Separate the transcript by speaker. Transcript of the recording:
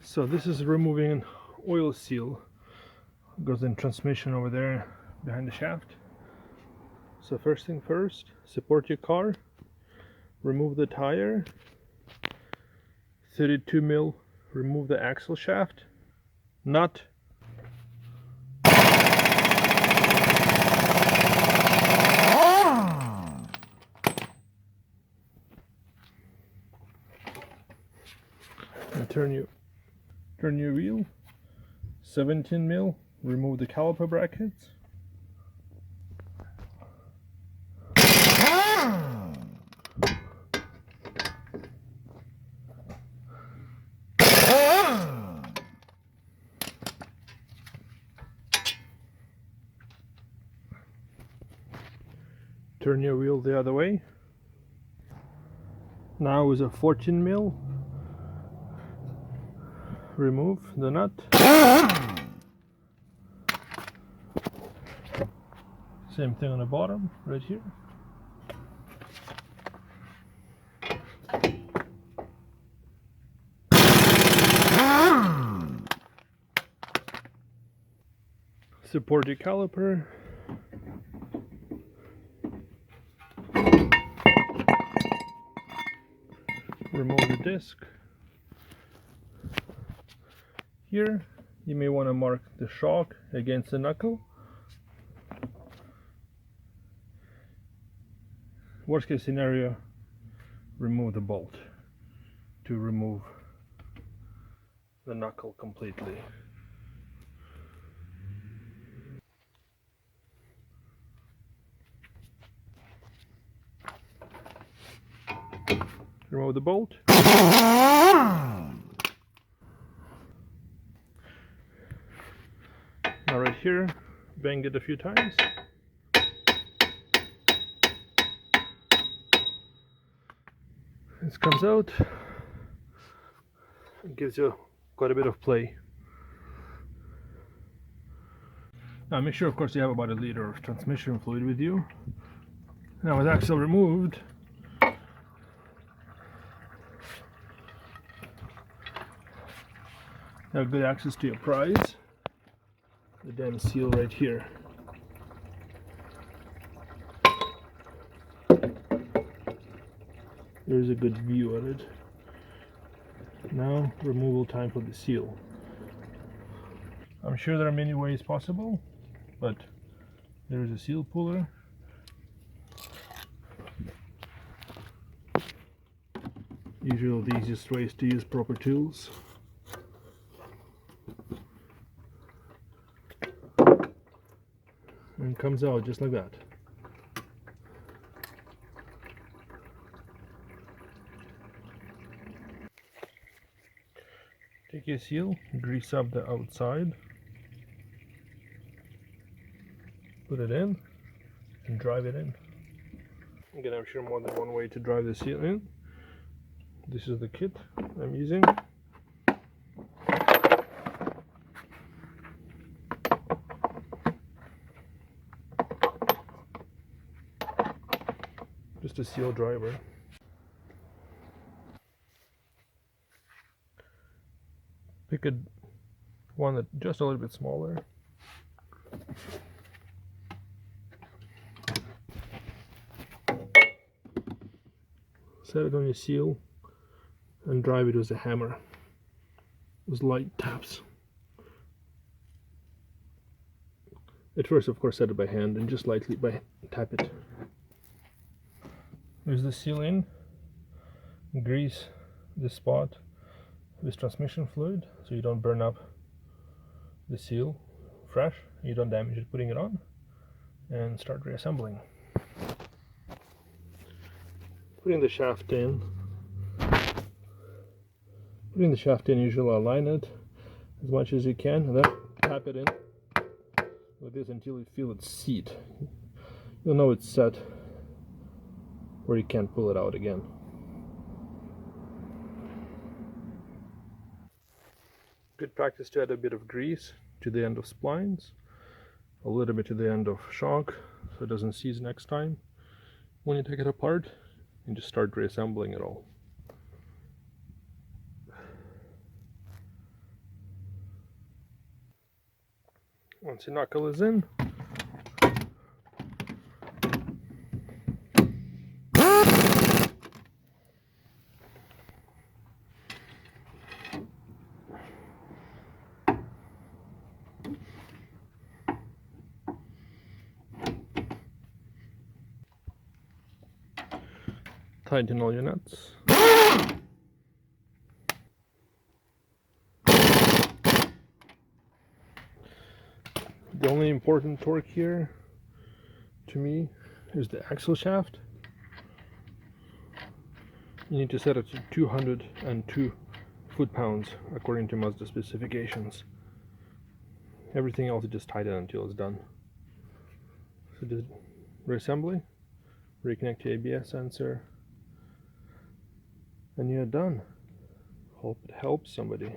Speaker 1: So this is removing an oil seal. It goes in transmission over there behind the shaft. So first thing first, support your car, remove the tire, 32 mil, remove the axle shaft, nut, and turn your wheel, 17 mil, remove the caliper brackets, turn your wheel the other way. Now with a 14 mil, remove the nut. Same thing on the bottom, right here. Support your caliper. Remove the disc. Here, you may want to mark the shock against the knuckle. Worst case scenario, remove the bolt to remove the knuckle completely. Remove the bolt. Now right here, bang it a few times. This comes out. It gives you quite a bit of play. Now make sure, of course, you have about 1 liter of transmission fluid with you. Now with axle removed, you have good access to your prize. The damn seal right here. There's a good view of it. Now removal time for the seal. I'm sure there are many ways possible, but there is a seal puller. Usually the easiest way is to use proper tools. And it comes out just like that. Take your seal, grease up the outside, put it in, and drive it in. Again, I'm sure more than one way to drive the seal in. This is the kit I'm using. Just a seal driver. Pick one that's just a little bit smaller. Set it on your seal and drive it with a hammer. With light taps. At first, of course, set it by hand and just lightly tap it. There's the seal in. Grease this spot with transmission fluid so you don't burn up the seal fresh, you don't damage it putting it on, and start reassembling. Putting the shaft in, usually align it as much as you can and then tap it in like this until you feel it seat. You'll know it's set where you can't pull it out again. Good practice to add a bit of grease to the end of splines, a little bit to the end of shock so it doesn't seize next time when you take it apart, and just start reassembling it all. Once your knuckle is in, tighten all your nuts. The only important torque here, to me, is the axle shaft. You need to set it to 202 foot-pounds according to Mazda specifications. Everything else is just tighten until it's done. So just reassembly, reconnect your ABS sensor, and you're done. Hope it helps somebody.